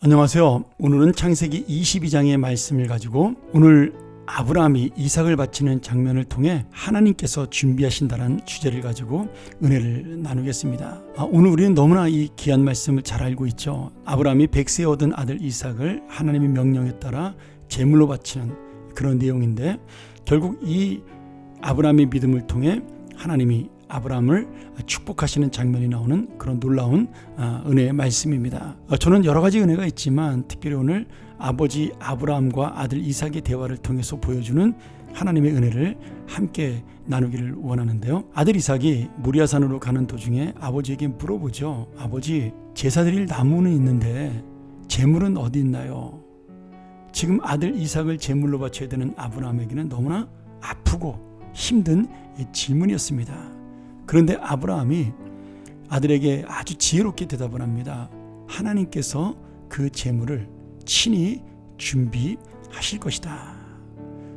안녕하세요. 오늘은 창세기 22장의 말씀을 가지고 오늘 아브라함이 이삭을 바치는 장면을 통해 하나님께서 준비하신다는 주제를 가지고 은혜를 나누겠습니다. 오늘 우리는 너무나 이 귀한 말씀을 잘 알고 있죠. 아브라함이 100세에 얻은 아들 이삭을 하나님의 명령에 따라 제물로 바치는 그런 내용인데, 결국 이 아브라함의 믿음을 통해 하나님이 아브라함을 축복하시는 장면이 나오는 그런 놀라운 은혜의 말씀입니다. 저는 여러 가지 은혜가 있지만 특별히 오늘 아버지 아브라함과 아들 이삭의 대화를 통해서 보여주는 하나님의 은혜를 함께 나누기를 원하는데요. 아들 이삭이 모리아산으로 가는 도중에 아버지에게 물어보죠. 아버지, 제사 드릴 나무는 있는데 제물은 어디 있나요? 지금 아들 이삭을 제물로 바쳐야 되는 아브라함에게는 너무나 아프고 힘든 질문이었습니다. 그런데 아브라함이 아들에게 아주 지혜롭게 대답을 합니다. 하나님께서 그 제물을 친히 준비하실 것이다.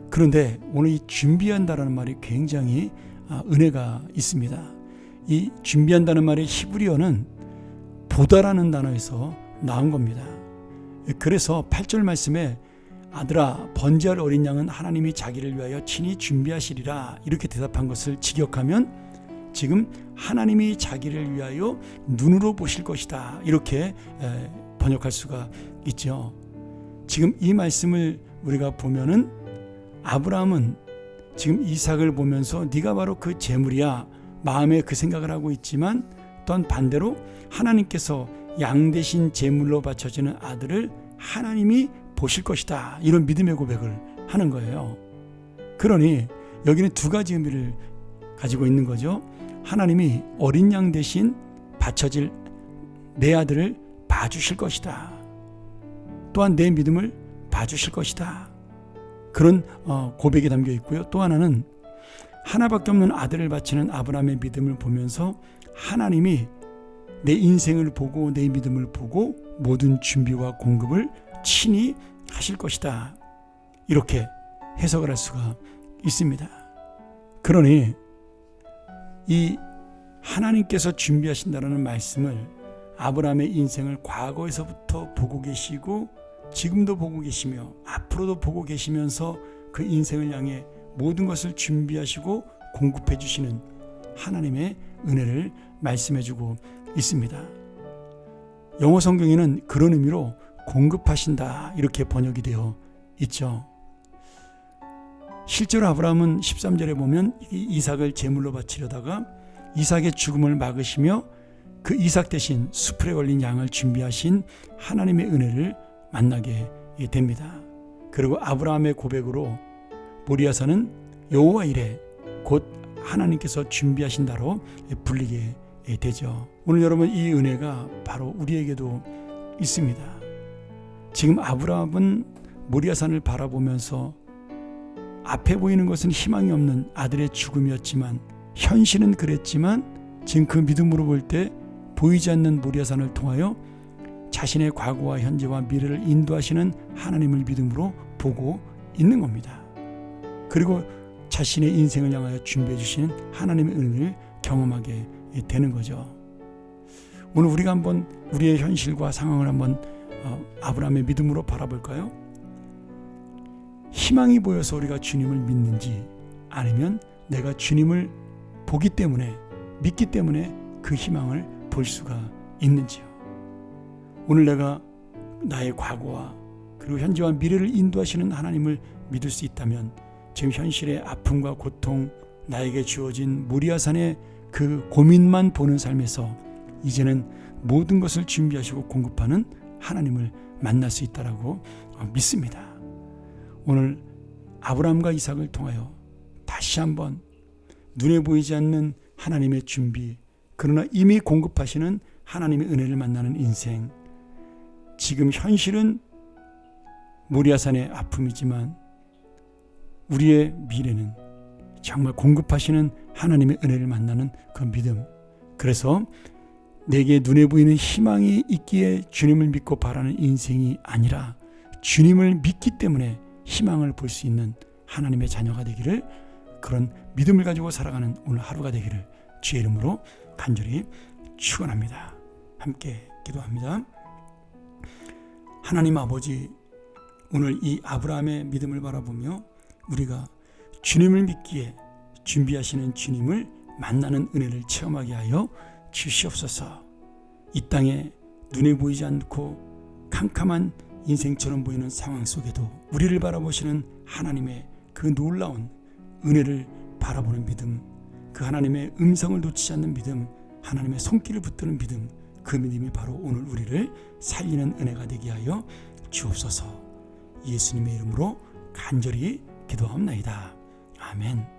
그런데 오늘 이 준비한다라는 말이 굉장히 은혜가 있습니다. 이 준비한다는 말의 히브리어는 보다라는 단어에서 나온 겁니다. 그래서 8절 말씀에 아들아, 번제할 어린 양은 하나님이 자기를 위하여 친히 준비하시리라 이렇게 대답한 것을 직역하면 지금 하나님이 자기를 위하여 눈으로 보실 것이다 이렇게 번역할 수가 있죠. 지금 이 말씀을 우리가 보면은 아브라함은 지금 이삭을 보면서 네가 바로 그 제물이야 마음에 그 생각을 하고 있지만, 또한 반대로 하나님께서 양 대신 제물로 바쳐지는 아들을 하나님이 보실 것이다 이런 믿음의 고백을 하는 거예요. 그러니 여기는 두 가지 의미를 가지고 있는 거죠. 하나님이 어린 양 대신 바쳐질 내 아들을 봐주실 것이다. 또한 내 믿음을 봐주실 것이다. 그런 고백이 담겨 있고요. 또 하나는 하나밖에 없는 아들을 바치는 아브라함의 믿음을 보면서 하나님이 내 인생을 보고 내 믿음을 보고 모든 준비와 공급을 친히 하실 것이다. 이렇게 해석을 할 수가 있습니다. 그러니 이 하나님께서 준비하신다는 말씀을 아브라함의 인생을 과거에서부터 보고 계시고 지금도 보고 계시며 앞으로도 보고 계시면서 그 인생을 향해 모든 것을 준비하시고 공급해 주시는 하나님의 은혜를 말씀해 주고 있습니다. 영어 성경에는 그런 의미로 공급하신다 이렇게 번역이 되어 있죠. 실제로 아브라함은 13절에 보면 이삭을 제물로 바치려다가 이삭의 죽음을 막으시며 그 이삭 대신 수풀에 걸린 양을 준비하신 하나님의 은혜를 만나게 됩니다. 그리고 아브라함의 고백으로 모리아산은 여호와 이레 곧 하나님께서 준비하신다로 불리게 되죠. 오늘 여러분, 이 은혜가 바로 우리에게도 있습니다. 지금 아브라함은 모리아산을 바라보면서 앞에 보이는 것은 희망이 없는 아들의 죽음이었지만, 현실은 그랬지만 지금 그 믿음으로 볼 때 보이지 않는 모리아산을 통하여 자신의 과거와 현재와 미래를 인도하시는 하나님을 믿음으로 보고 있는 겁니다. 그리고 자신의 인생을 향하여 준비해 주시는 하나님의 은혜를 경험하게 되는 거죠. 오늘 우리가 한번 우리의 현실과 상황을 한번 아브라함의 믿음으로 바라볼까요? 희망이 보여서 우리가 주님을 믿는지, 아니면 내가 주님을 보기 때문에, 믿기 때문에 그 희망을 볼 수가 있는지요. 오늘 내가 나의 과거와 그리고 현재와 미래를 인도하시는 하나님을 믿을 수 있다면 지금 현실의 아픔과 고통, 나에게 주어진 모리아산의 그 고민만 보는 삶에서 이제는 모든 것을 준비하시고 공급하는 하나님을 만날 수 있다라고 믿습니다. 오늘 아브라함과 이삭을 통하여 다시 한번 눈에 보이지 않는 하나님의 준비, 그러나 이미 공급하시는 하나님의 은혜를 만나는 인생, 지금 현실은 모리아산의 아픔이지만 우리의 미래는 정말 공급하시는 하나님의 은혜를 만나는 그 믿음, 그래서 내게 눈에 보이는 희망이 있기에 주님을 믿고 바라는 인생이 아니라 주님을 믿기 때문에 희망을 볼 수 있는 하나님의 자녀가 되기를, 그런 믿음을 가지고 살아가는 오늘 하루가 되기를 주의 이름으로 간절히 축원합니다. 함께 기도합니다. 하나님 아버지, 오늘 이 아브라함의 믿음을 바라보며 우리가 주님을 믿기에 준비하시는 주님을 만나는 은혜를 체험하게 하여 주시옵소서. 이 땅에 눈에 보이지 않고 캄캄한 인생처럼 보이는 상황 속에도 우리를 바라보시는 하나님의 그 놀라운 은혜를 바라보는 믿음, 그 하나님의 음성을 놓치지 않는 믿음, 하나님의 손길을 붙드는 믿음, 그 믿음이 바로 오늘 우리를 살리는 은혜가 되게 하여 주옵소서. 예수님의 이름으로 간절히 기도하옵나이다. 아멘.